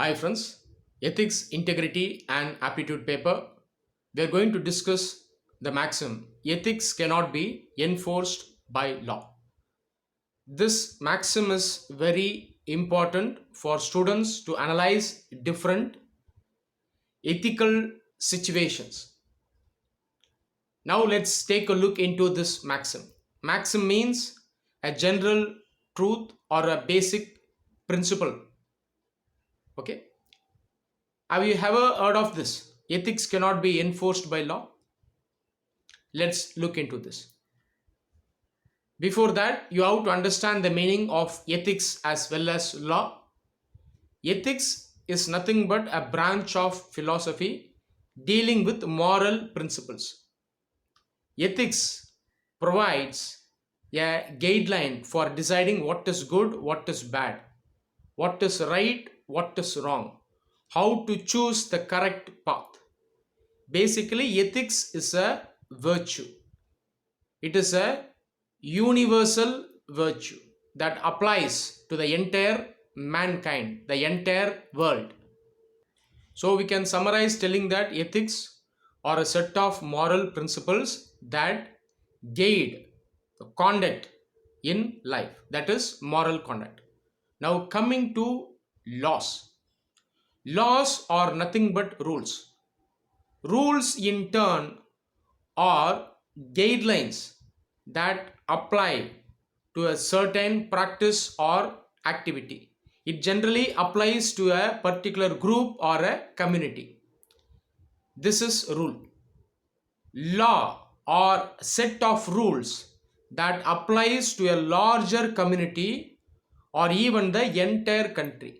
Hi friends, ethics, integrity and aptitude paper. We are going to discuss the maxim ethics cannot be enforced by law. This maxim is very important for students to analyze different ethical situations. Now let's take a look into this maxim. Maxim means a general truth or a basic principle. Okay, have you ever heard of this? Ethics cannot be enforced by law. Let's look into this. Before that, you have to understand the meaning of ethics as well as law. Ethics is nothing but a branch of philosophy dealing with moral principles. Ethics provides a guideline for deciding what is good, what is bad, what is right, what is wrong, how to choose the correct path. Basically, ethics is a virtue. It is a universal virtue that applies to the entire mankind, the entire world. So we can summarize telling that ethics are a set of moral principles that guide the conduct in life. That is moral conduct. Now coming to laws. Laws are nothing but rules. Rules in turn are guidelines that apply to a certain practice or activity. It generally applies to a particular group or a community. This is rule. Law or set of rules that applies to a larger community or even the entire country.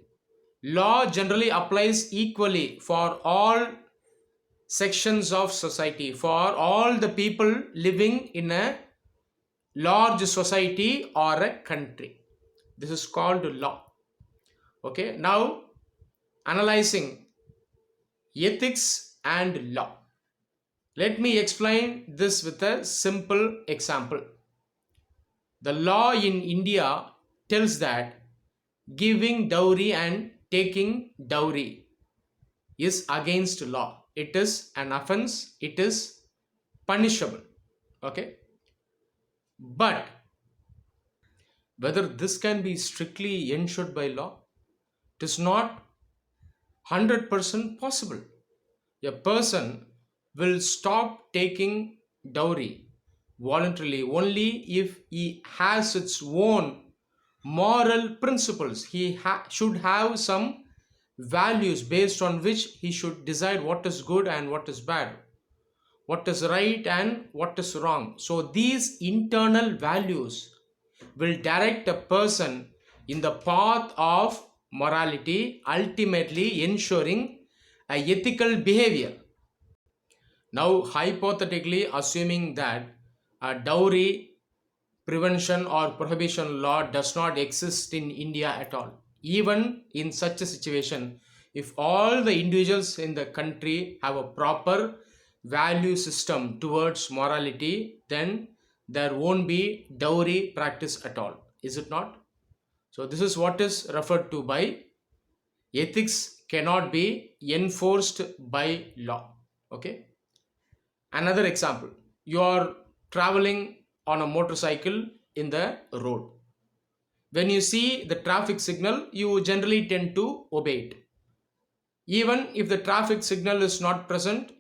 Law generally applies equally for all sections of society, for all the people living in a large society or a country. This is called law. Okay, now analyzing ethics and law. Let me explain this with a simple example. The law in India tells that giving dowry and taking dowry is against law. It is an offense, it is punishable. Okay, but whether this can be strictly ensured by law, it is not 100% possible. A person will stop taking dowry voluntarily only if he has its own moral principles. He should have some values based on which he should decide what is good and what is bad, what is right and what is wrong. So these internal values will direct a person in the path of morality, ultimately ensuring a ethical behavior. Now, hypothetically assuming that a dowry prevention or prohibition law does not exist in India at all. Even in such a situation, if all the individuals in the country have a proper value system towards morality, then there won't be dowry practice at all. Is it not? So this is what is referred to by ethics cannot be enforced by law. Okay. Another example, you are traveling on a motorcycle in the road. When you see the traffic signal, you generally tend to obey it. Even if the traffic signal is not present,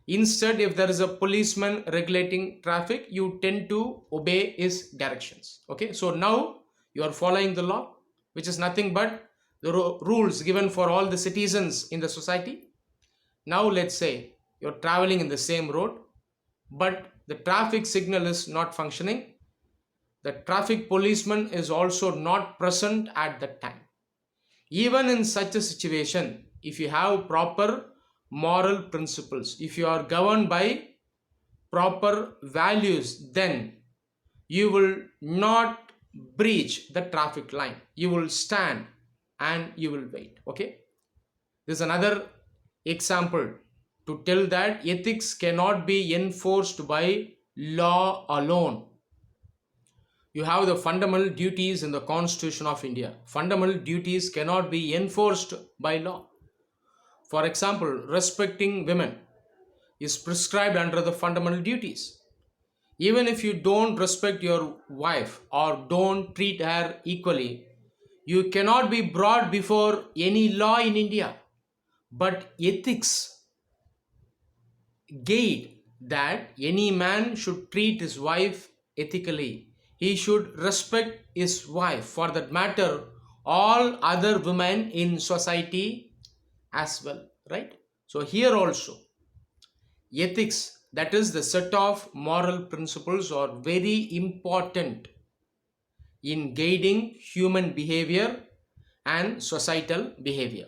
instead, if there is a policeman regulating traffic, you tend to obey his directions. Okay, so now you are following the law, which is nothing but the rules given for all the citizens in the society. Now, let's say you're traveling in the same road, but the traffic signal is not functioning. The traffic policeman is also not present at that time. Even in such a situation, if you have proper moral principles, if you are governed by proper values, then you will not breach the traffic line. You will stand and you will wait. Okay, this is another example to tell that ethics cannot be enforced by law alone. You have the fundamental duties in the Constitution of India. Fundamental duties cannot be enforced by law. For example, respecting women is prescribed under the fundamental duties. Even if you don't respect your wife or don't treat her equally, you cannot be brought before any law in India. But ethics guide that any man should treat his wife ethically. He should respect his wife. For that matter, all other women in society as well, right? So here also, ethics, that is the set of moral principles, are very important in guiding human behavior and societal behavior.